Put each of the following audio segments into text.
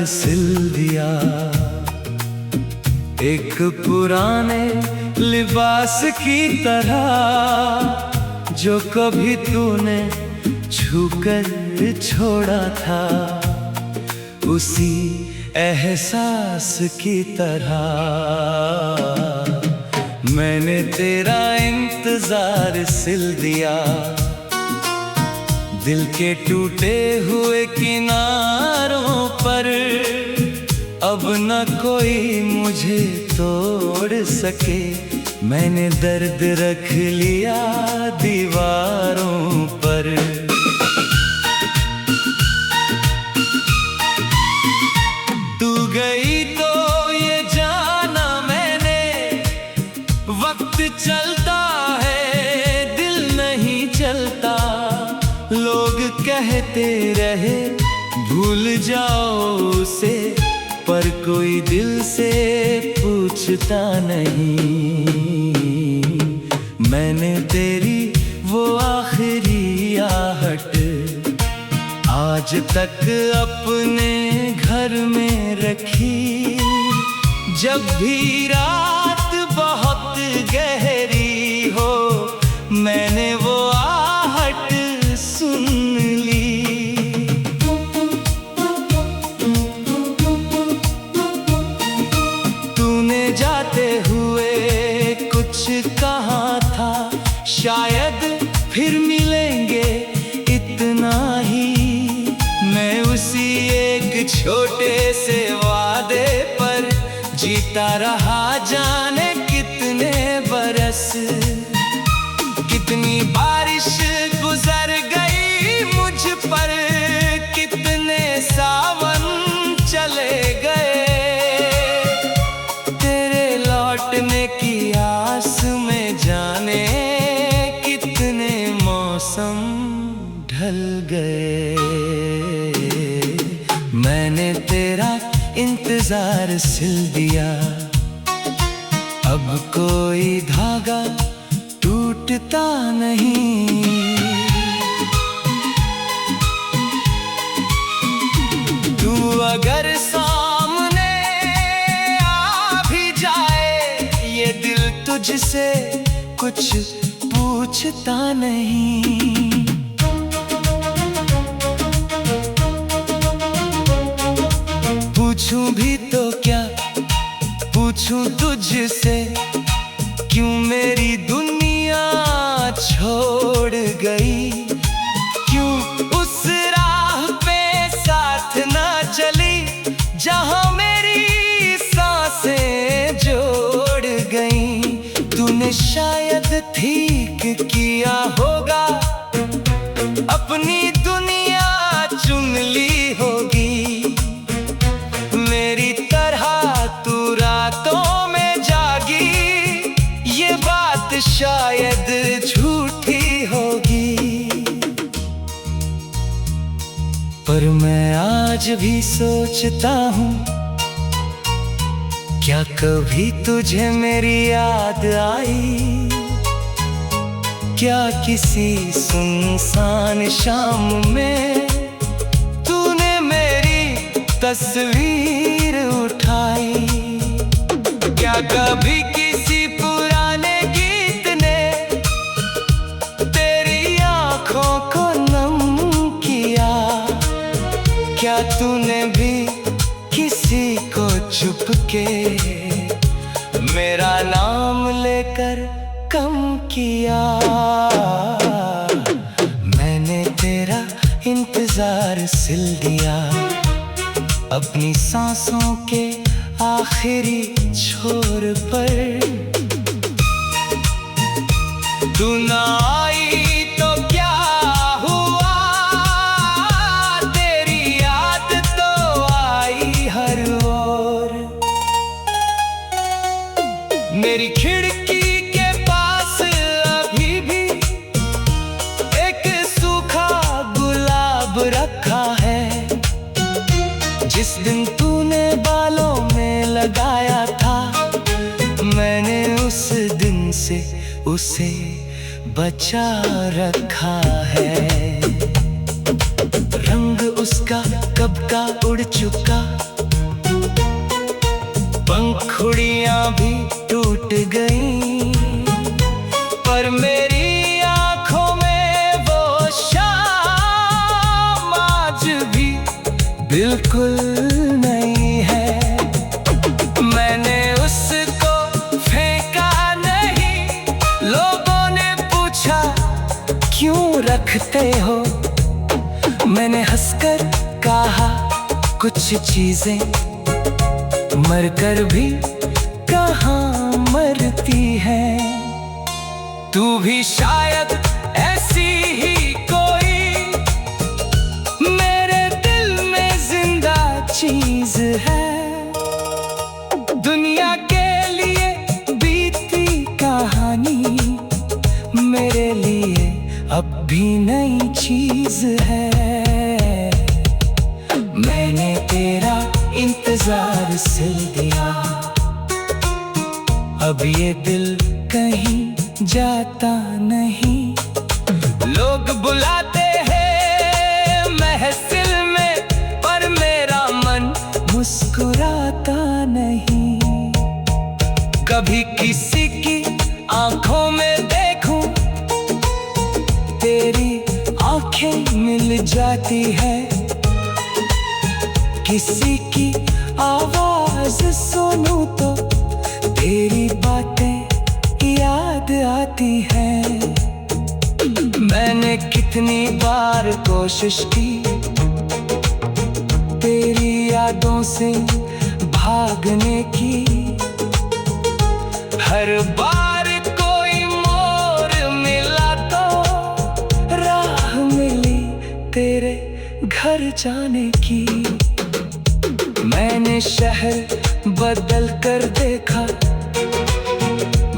सिल दिया। एक पुराने लिबास की तरह जो कभी तूने छूकर छोड़ा था, उसी एहसास की तरह मैंने तेरा इंतजार सिल दिया। दिल के टूटे हुए किनारों पर अब न कोई मुझे तोड़ सके। मैंने दर्द रख लिया दीवारों पर। तू गई तो ये जाना मैंने, वक्त चलता है दिल नहीं चलता। लोग कहते रहे भूल जाओ उसे, पर कोई दिल से पूछता नहीं। मैंने तेरी वो आखिरी आहट आज तक अपने घर में रखी। जब भी रात बहुत गहरी हो, मैंने वो आहट सुन ली। जाते हुए कुछ कहा था, शायद फिर मिलेंगे इतना ही। मैं उसी एक छोटे से वादे पर जीता रहा जाने कितने बरस। कितनी बारिश गुजर गई मुझ पर, कितने सावन चले गए। लौटने की आस में जाने कितने मौसम ढल गए। मैंने तेरा इंतजार सिल दिया। अब कोई धागा टूटता नहीं। तू अगर तुझसे कुछ पूछता नहीं। पूछूं भी तो क्या पूछूं तुझसे, क्यों मेरी दुनिया छोड़ गई। क्यों उस राह पे साथ ना चली जहां मेरी सांसें जोड़ गई। तूने शायद ठीक किया होगा, अपनी दुनिया चुन ली होगी। मेरी तरह तू रातों में जागी, ये बात शायद झूठी होगी। पर मैं आज भी सोचता हूँ, क्या कभी तुझे मेरी याद आई। क्या किसी सुनसान शाम में तूने मेरी तस्वीर उठाई। क्या कभी किसी पुराने गीत ने तेरी आँखों को नम किया। क्या तूने भी किसी को चुपके मेरा नाम लेकर कम किया। मैंने तेरा इंतजार सिल दिया। अपनी सांसों के आखिरी छोर पर तू ना आई तो क्या हुआ, तेरी याद तो आई हर ओर। मेरी खिड़की के पास अभी भी एक सूखा गुलाब रखा है। जिस दिन तूने बालों में लगाया था, मैंने उस दिन से उसे बचा रखा है। रंग उसका कब का उड़ चुका, पंखुड़ियां भी टूट गईं, पर मेरी आंखों में वो शाम आज भी बिल्कुल नहीं है। मैंने उसको फेंका नहीं, लोगों ने पूछा क्यों रखते हो। मैंने हंसकर कहा कुछ चीजें मरकर भी कहाँ मरती है। तू भी शायद ऐसी ही कोई मेरे दिल में जिंदा चीज है। दुनिया के लिए बीती कहानी मेरे लिए अब भी नई चीज है। मैंने तेरा इंतजार सिल दिया, अब ये दिल कहीं जाता नहीं। लोग बुलाते हैं महफिल में, पर मेरा मन मुस्कुराता नहीं। कभी किसी की आंखों में देखूं, तेरी आंखें मिल जाती है। किसी की आवाज सुनूं तो तेरी बातें याद आती हैं। मैंने कितनी बार कोशिश की तेरी यादों से भागने की, हर बार कोई मोड़ मिला तो राह मिली तेरे घर जाने की। मैंने शहर बदल कर देखा,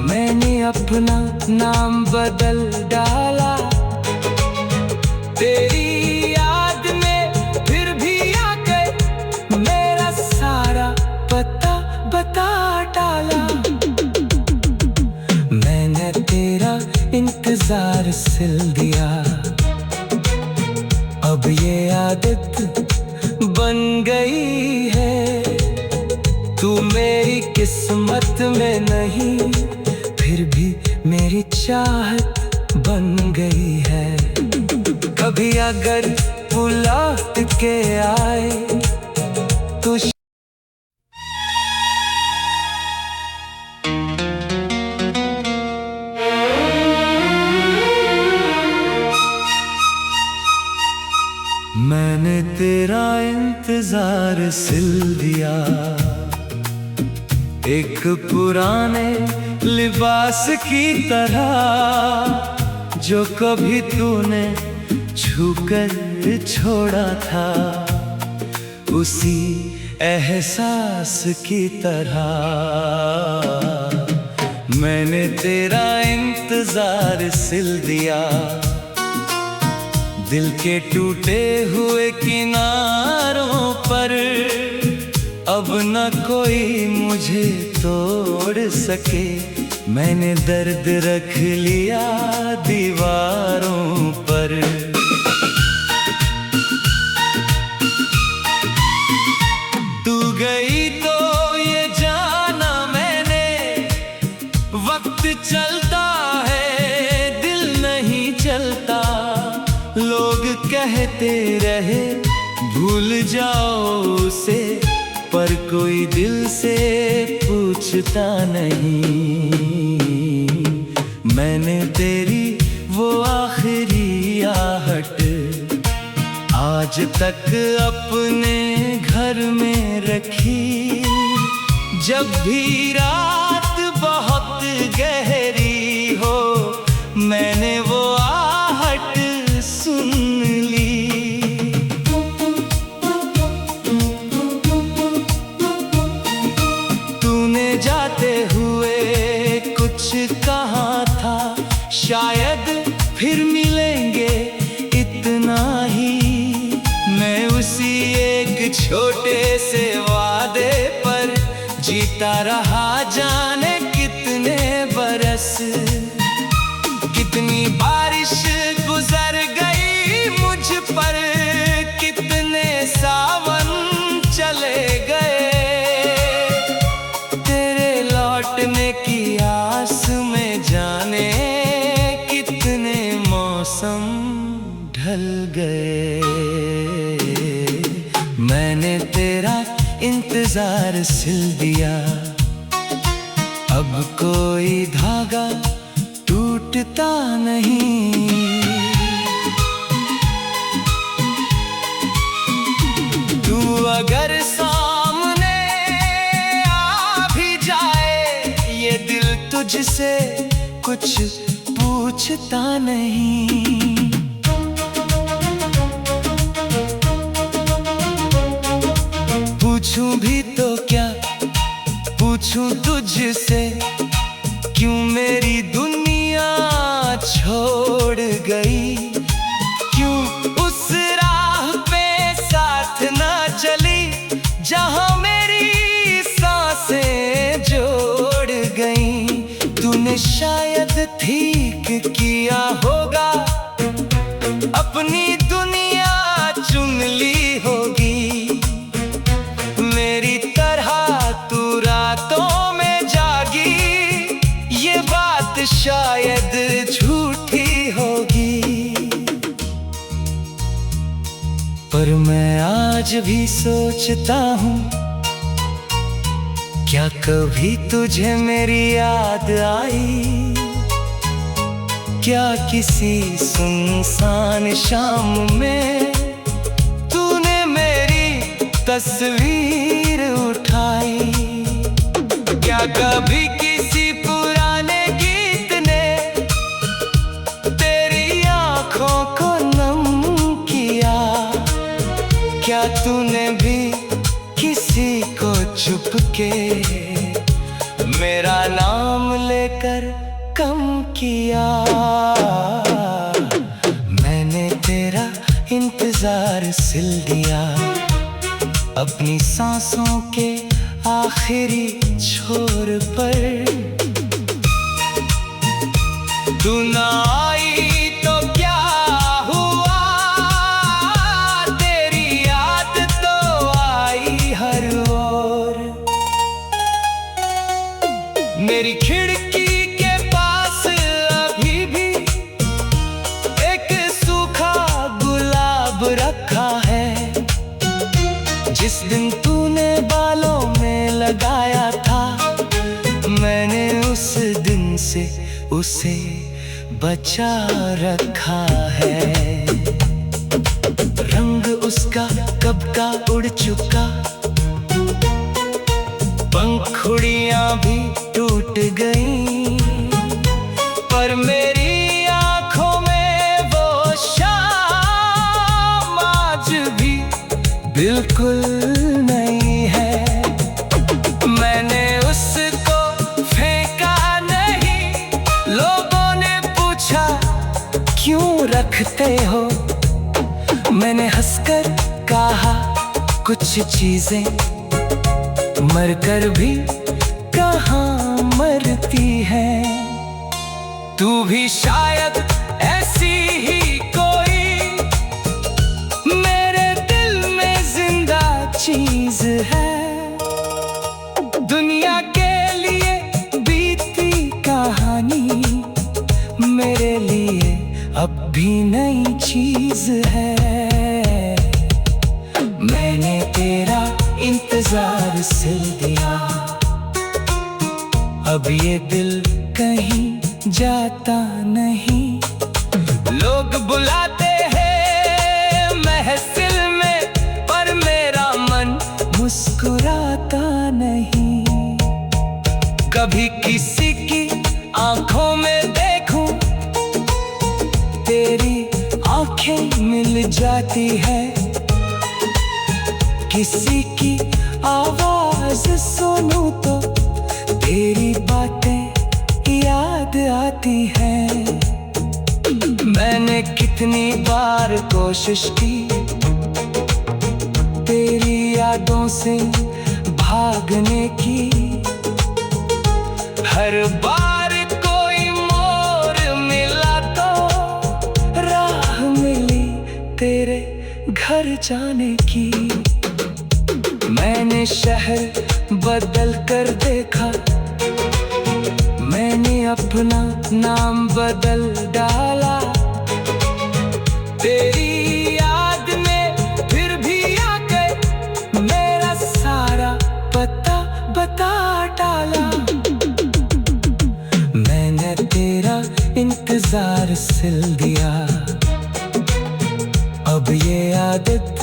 मैंने अपना नाम बदल डाला। तेरी याद में फिर भी आकर मेरा सारा पता बता डाला। मैंने तेरा इंतजार सिल दिया, अब ये आदत बन गई है। तू मेरी किस्मत में नहीं, फिर भी मेरी चाहत बन गई है। कभी अगर तू लौट के आए तो मैंने तेरा इंतजार सिल दिया, एक पुराने लिबास की तरह जो कभी तूने छूकर छोड़ा था, उसी एहसास की तरह। मैंने तेरा इंतजार सिल दिया, दिल के टूटे हुए किनारों पर अब न कोई मुझे तोड़ सके। मैंने दर्द रख लिया दीवारों पर। तू गई तो ये जाना मैंने, वक्त चलता है दिल नहीं चलता। लोग कहते रहे भूल जाओ उसे, पर कोई दिल से पूछता नहीं। मैंने तेरी वो आखिरी आहट आज तक अपने घर में रखी। जब भी रात बहुत गहरी हो, मैंने वो आहट सुन ली। तूने जाते हुए कुछ कहा था, शायद फिर मिलेंगे इतना ही। मैं उसी एक छोटे से वादे पर जीता रहा जाने कितने बरस। कितनी बारिश गुजर गई मुझ पर, कितने सावन चले गए। तेरे इंतजार सिल दिया। अब कोई धागा टूटता नहीं। तू अगर सामने आ भी जाए, ये दिल तुझसे कुछ पूछता नहीं। पूछूं भी तो क्या पूछूं तुझसे, क्यों मेरी दुनिया छोड़ गई? क्यों उस राह पे साथ ना चली जहां मेरी सांसें जोड़ गई? तूने शायद ठीक किया होगा, अपनी दुनिया चुन ली होगी। मेरी तरह तू रातों में जागी, ये बात शायद झूठी होगी। पर मैं आज भी सोचता हूँ, क्या कभी तुझे मेरी याद आई? क्या किसी सुनसान शाम में तूने मेरी तस्वीर उठाई? क्या कभी किसी पुराने गीत ने तेरी आंखों को नम किया? क्या तूने भी किसी को चुपके मेरा नाम लेकर कम किया? मैंने तेरा इंतजार सिल दिया, अपनी सांसों के आखिरी छोर पर। तू ना आई तो क्या हुआ, तेरी याद तो आई हर ओर। मेरी खिड़की के पास अभी भी एक सूखा गुलाब रखा है। जिस दिन तूने बालों में लगाया था, मैंने उस दिन से उसे बचा रखा है। रंग उसका कब का उड़ चुका, पंखुड़ियां भी टूट गईं, पर मेरी आंखों में वो शाम आज भी बिल्कुल नहीं है। मैंने उसको फेंका नहीं, लोगों ने पूछा क्यों रखते हो? मैंने हंसकर कहा कुछ चीजें मरकर भी कहाँ मरती हैं। तू भी शायद ऐसी ही कोई मेरे दिल में जिंदा चीज है। दुनिया के लिए बीती कहानी मेरे लिए अब भी नई चीज है। मैंने तेरा इंतजार सिल दिया, अब ये दिल कहीं जाता नहीं। लोग बुलाते हैं महफिल में, पर मेरा मन मुस्कुराता नहीं। कभी किसी की आंखों में देखूं, तेरी आंखें मिल जाती है। किसी की आवाज सुनूं तो तेरी बातें याद आती हैं। मैंने कितनी बार कोशिश की तेरी यादों से भागने की, हर बार कोई मोड़ मिला तो राह मिली तेरे घर जाने की। मैंने शहर बदल कर देखा, मैंने अपना नाम बदल डाला। तेरी याद में फिर भी आकर मेरा सारा सिल दिया। अब ये आदत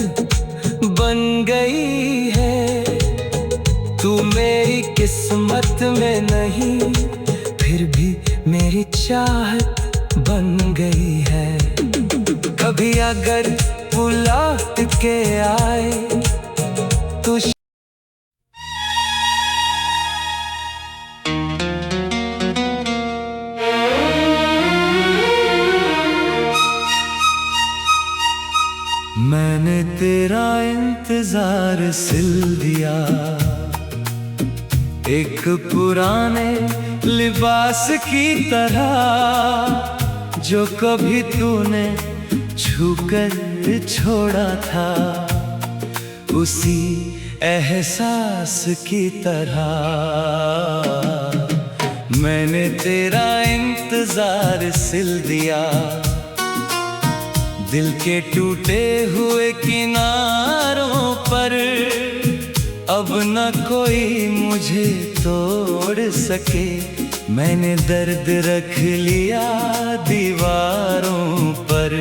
बन गई है, तू मेरी किस्मत में नहीं, फिर भी मेरी चाहत बन गई है। कभी अगर वो लौट के आए तो मैंने तेरा इंतजार सिल दिया, एक पुराने लिबास की तरह जो कभी तूने छूकर छोड़ा था, उसी एहसास की तरह मैंने तेरा इंतजार सिल दिया। दिल के टूटे हुए किनारों पर अब न कोई मुझे तोड़ सके, मैंने दर्द रख लिया दीवारों पर।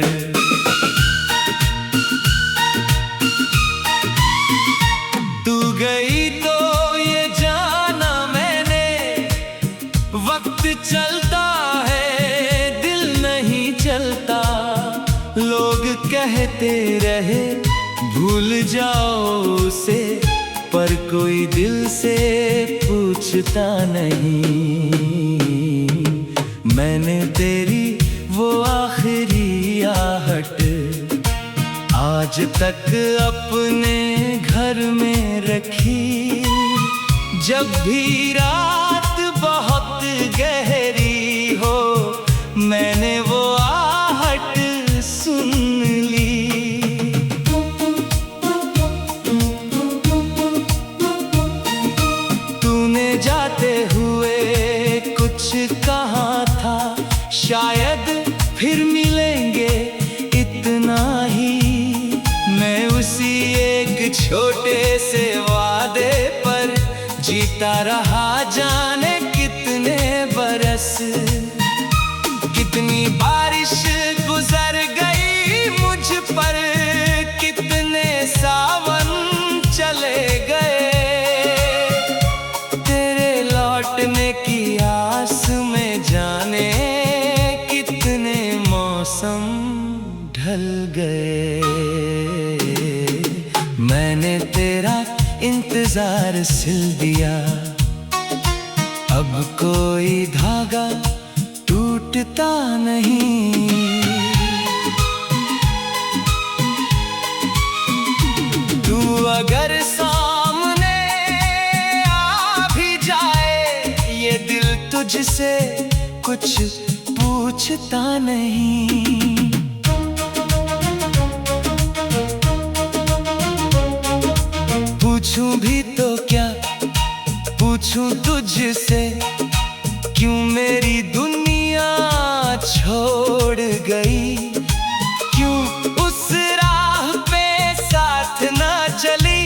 तू गई तो ये जाना मैंने, वक्त चलता है दिल नहीं चलता। लोग कहते रहे भूल जाओ उसे, पर कोई दिल से पूछता नहीं। मैंने तेरी वो आखिरी आहट आज तक अपने घर में रखी। जब भी रात बहुत गहरी हो, मैंने वो आहट सुन ली। तूने जाते हुए कुछ कहा था, शायद फिर मिलेंगे इतना ही। मैं उसी एक छोटे से वादे पर जीता रहा जाने कितने बरस। कितनी बारिश गुजर गई मुझ पर, कितने सावन चले गए। तेरे लौटने की आस में जाने कितने मौसम ढल गए। मैंने तेरा इंतजार सिल दिया, अब कोई धागा टूटता नहीं। तू अगर सामने आ भी जाए, ये दिल तुझसे कुछ पूछता नहीं। पूछूं भी तो क्या पूछूं तुझसे, क्यों मेरी दुनिया छोड़ गई। क्यों उस राह पे साथ ना चली,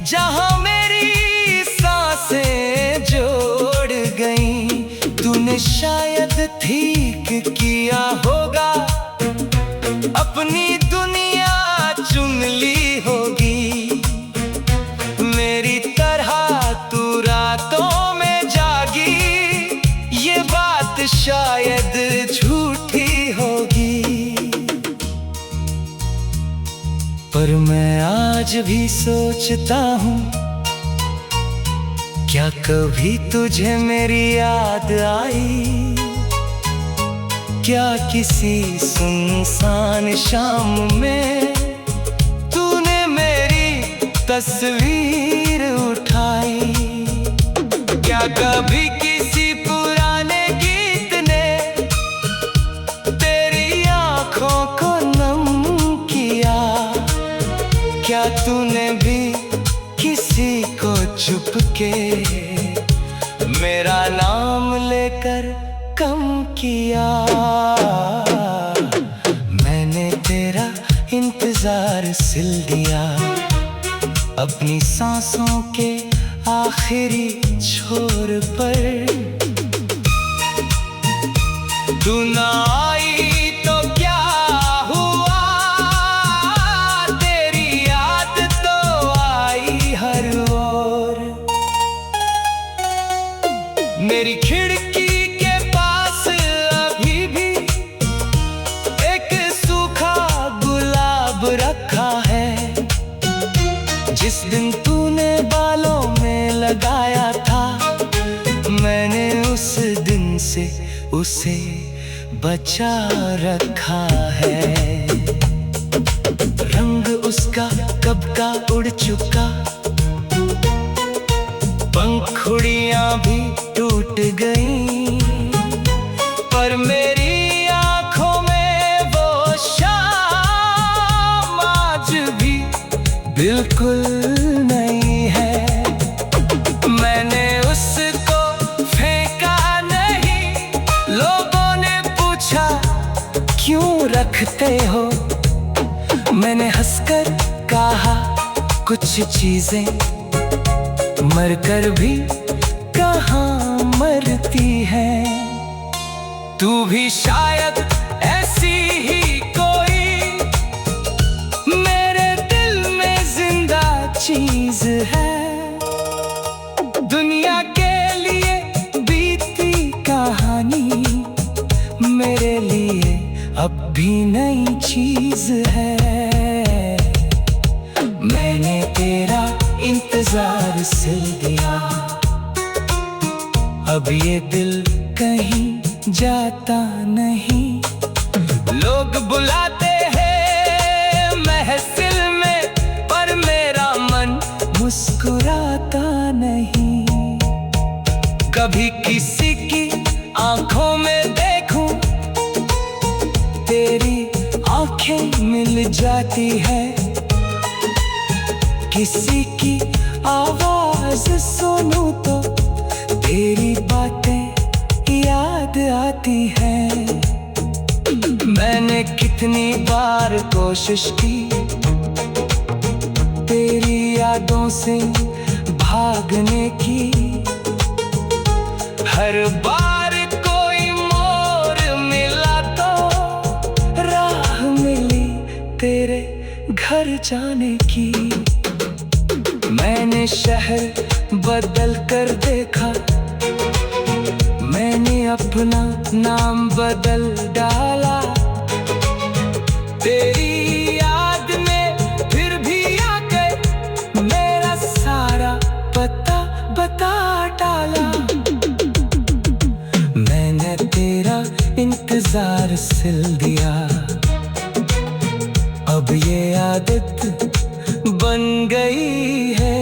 जहां मेरी सांसें जोड़ गई। तूने शायद ठीक किया होगा, अपनी दुनिया चुन ली होगी। मेरी तरह तू रातों में जागी, ये बात शायद झूठी होगी। पर मैं आज भी सोचता हूँ, क्या कभी तुझे मेरी याद आई। क्या किसी सुनसान शाम में तूने मेरी तस्वीर उठाई। क्या कभी किसी पुराने गीत ने तेरी आँखों को नम किया। क्या तूने भी किसी को चुपके मेरा नाम लेकर कम किया। मैंने तेरा इंतजार सिल दिया, अपनी सांसों के आखिरी छोर पर। तू ना आई मेरी खिड़की के पास अभी भी एक सूखा गुलाब रखा है। जिस दिन तूने बालों में लगाया था, मैंने उस दिन से उसे बचा रखा है। रंग उसका कब का उड़ चुका, पंखुड़ियां भी टूट गईं, पर मेरी आंखों में वो शाम आज भी बिल्कुल नहीं है। मैंने उसको फेंका नहीं, लोगों ने पूछा क्यों रखते हो। मैंने हंसकर कहा कुछ चीजें मरकर भी कहाँ मरती है। तू भी शायद ऐसी ही कोई मेरे दिल में जिंदा चीज है। दुनिया के लिए बीती कहानी मेरे लिए अब भी नई चीज है। मैंने तेरा इंतजार सिल दिया, अब ये दिल कहीं जाता नहीं। लोग बुलाते हैं महफिल में, पर मेरा मन मुस्कुराता नहीं। कभी किसी की आंखों में देखूं, तेरी आंखें मिल जाती है। किसी की आवाज सुनूं तो तेरी बातें याद आती हैं। मैंने कितनी बार कोशिश की तेरी यादों से भागने की, हर बार कोई मोड़ मिला तो राह मिली तेरे घर जाने की। मैंने शहर बदल कर देखा, मैंने अपना नाम बदल डाला। तेरी याद में फिर भी आकर मेरा सारा पता बता डाला। मैंने तेरा इंतजार सिल दिया, अब ये आदत बन गई है।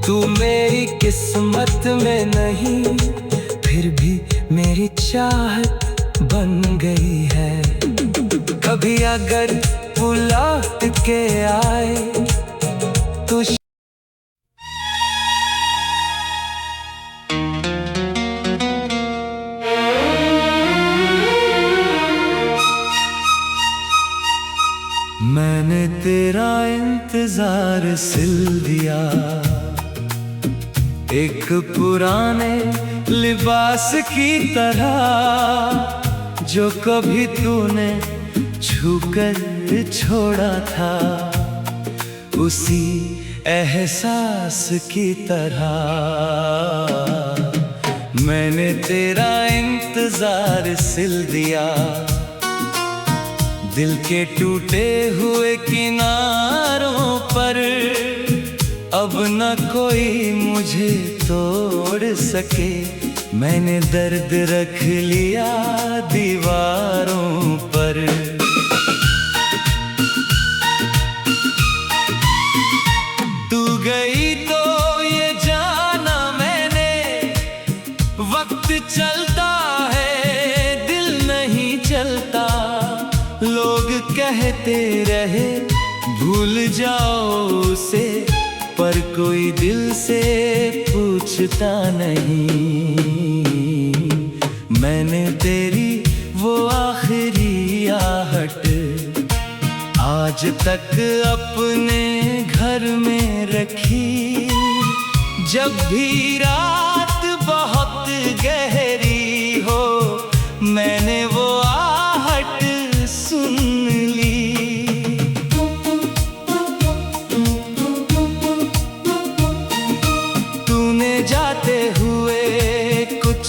तू मेरी किस्मत में नहीं, फिर भी मेरी चाहत बन गई है। कभी अगर तू लौट के आए तो मैंने तेरा इंतजार सिल दिया, एक पुराने लिबास की तरह जो कभी तूने छूकर छोड़ा था, उसी एहसास की तरह। मैंने तेरा इंतजार सिल दिया, दिल के टूटे हुए किनारों पर अब न कोई मुझे तोड़ सके। मैंने दर्द रख लिया दीवारों पर। तू गई तो ये जाना मैंने, वक्त चलता है दिल नहीं चलता। लोग कहते रहे भूल जाओ उसे, पर कोई दिल से पूछता नहीं। मैंने तेरी वो आखिरी आहट आज तक अपने घर में रखी। जब भी रात बहुत गहरी हो, मैंने वो आहट सुन ली। तूने जाते हुए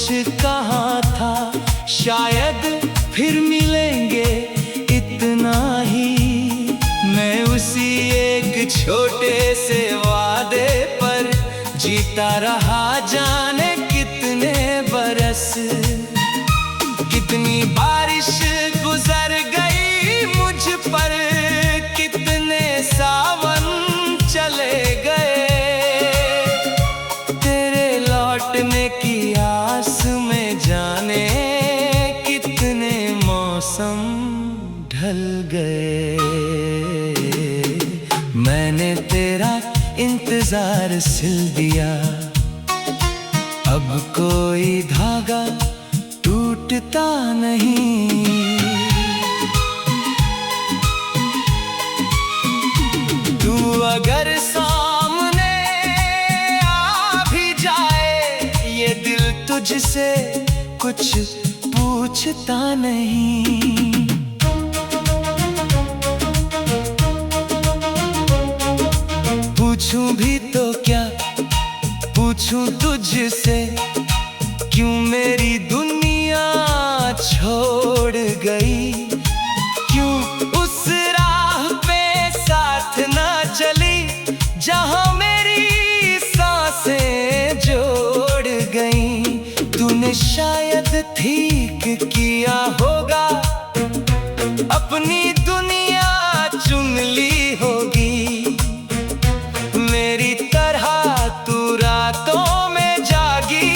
कुछ कहाँ था, शायद फिर मिलेंगे इतना ही। मैं उसी एक छोटे से वादे पर जीता रहा, जाने कितने बरस। कितनी बारिश गुजर गई मुझ पर, कितने सावन चले गए। तेरे लौटने की आस में जाने कितने मौसम ढल गए। मैंने तेरा इंतजार सिल दिया, अब कोई धागा टूटता नहीं। तू अगर सामने आ भी जाए, ये दिल तुझसे कुछ पूछता नहीं। पूछूं भी तो क्या पूछूं तुझसे, क्यों मेरी दुनिया छोड़ गई। क्यों उस राह पे साथ ना चली, जहां मेरी सांसें जोड़ गई। तूने शायद ठीक किया होगा, अपनी दुनिया चुन ली होगी। मेरी तरह तू रातों में जागी,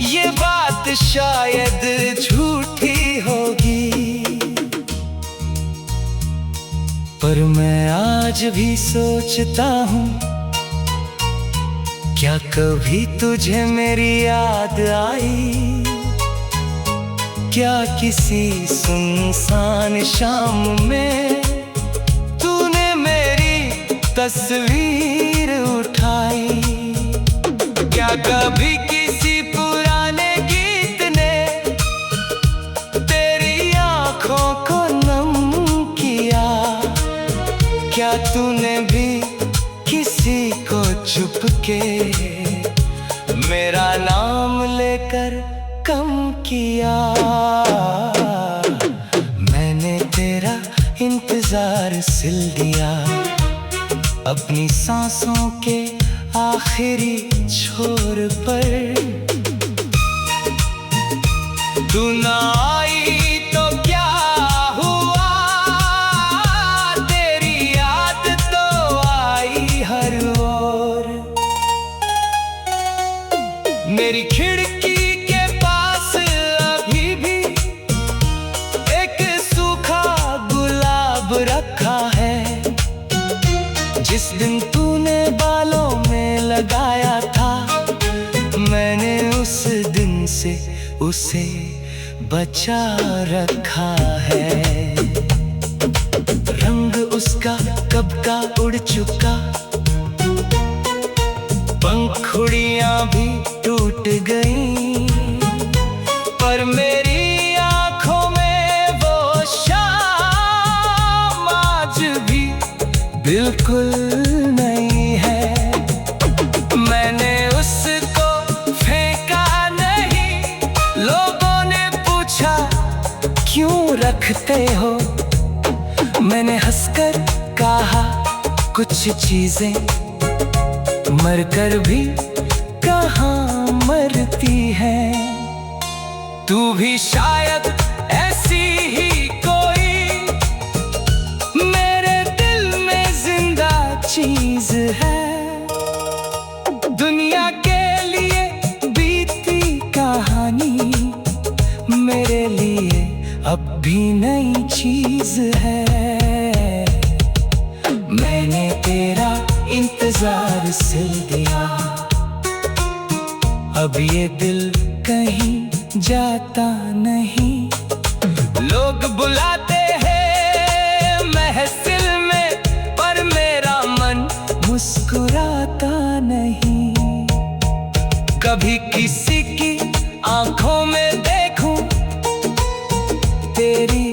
ये बात शायद झूठी होगी। पर मैं आज भी सोचता हूँ, क्या कभी तुझे मेरी याद आई। क्या किसी सुनसान शाम में तूने मेरी तस्वीर उठाई। क्या कभी किसी पुराने गीत ने तेरी आँखों को नम किया। क्या तूने भी किसी को चुपके मेरा नाम लेकर कम किया। मैंने तेरा इंतजार सिल दिया, अपनी सांसों के आखिरी छोर पर। तू ना आई तो क्या हुआ, तेरी याद तो आई हर ओर। मेरी खिड़की के पास अभी भी एक सूखा गुलाब रखा है। जिस दिन तूने बालों में लगाया था, मैंने उस दिन से उसे बचा रखा है। रंग उसका कब का उड़ चुका, पंखुड़ियां भी टूट गईं, पर मेरी आंखों में वो शाम आज भी बिल्कुल नहीं है। मैंने उसको फेंका नहीं, लोगों ने पूछा क्यों रखते हो। मैंने हंसकर कहा कुछ चीजें मरकर भी कहाँ मरती है। तू भी शायद ऐसी ही कोई मेरे दिल में जिंदा चीज है। दुनिया के लिए बीती कहानी मेरे लिए अब भी नई चीज है। मैंने तेरा इंतजार सिल दिया, अब ये दिल कहीं जाता नहीं। लोग बुलाते हैं महफिल में, पर मेरा मन मुस्कुराता नहीं। कभी किसी की आंखों में देखूं, तेरी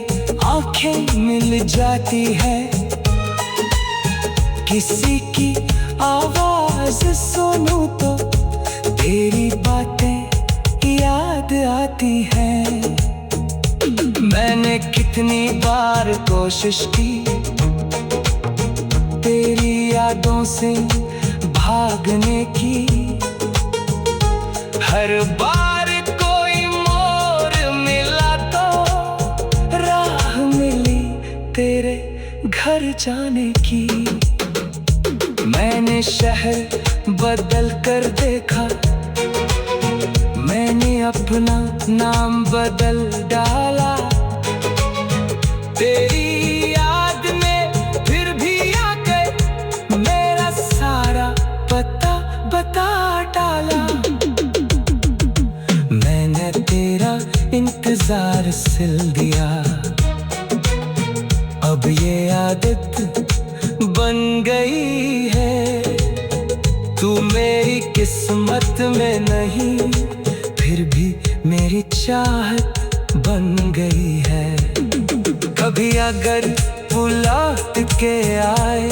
आंखें मिल जाती है। किसी की आवाज सुनूं तो तेरी बातें याद कितनी बार कोशिश की तेरी यादों से भागने की, हर बार कोई मोड़ मिला तो राह मिली तेरे घर जाने की। मैंने शहर बदल कर देखा, मैंने अपना नाम बदल डाला, तेरी याद में फिर भी आकर मेरा सारा पता बता डाला। मैंने तेरा इंतजार सिल दिया, अब ये आदत बन गई है। तू मेरी किस्मत में नहीं, फिर भी मेरी चाहत बन गई है। कभी अगर वो लौट के आए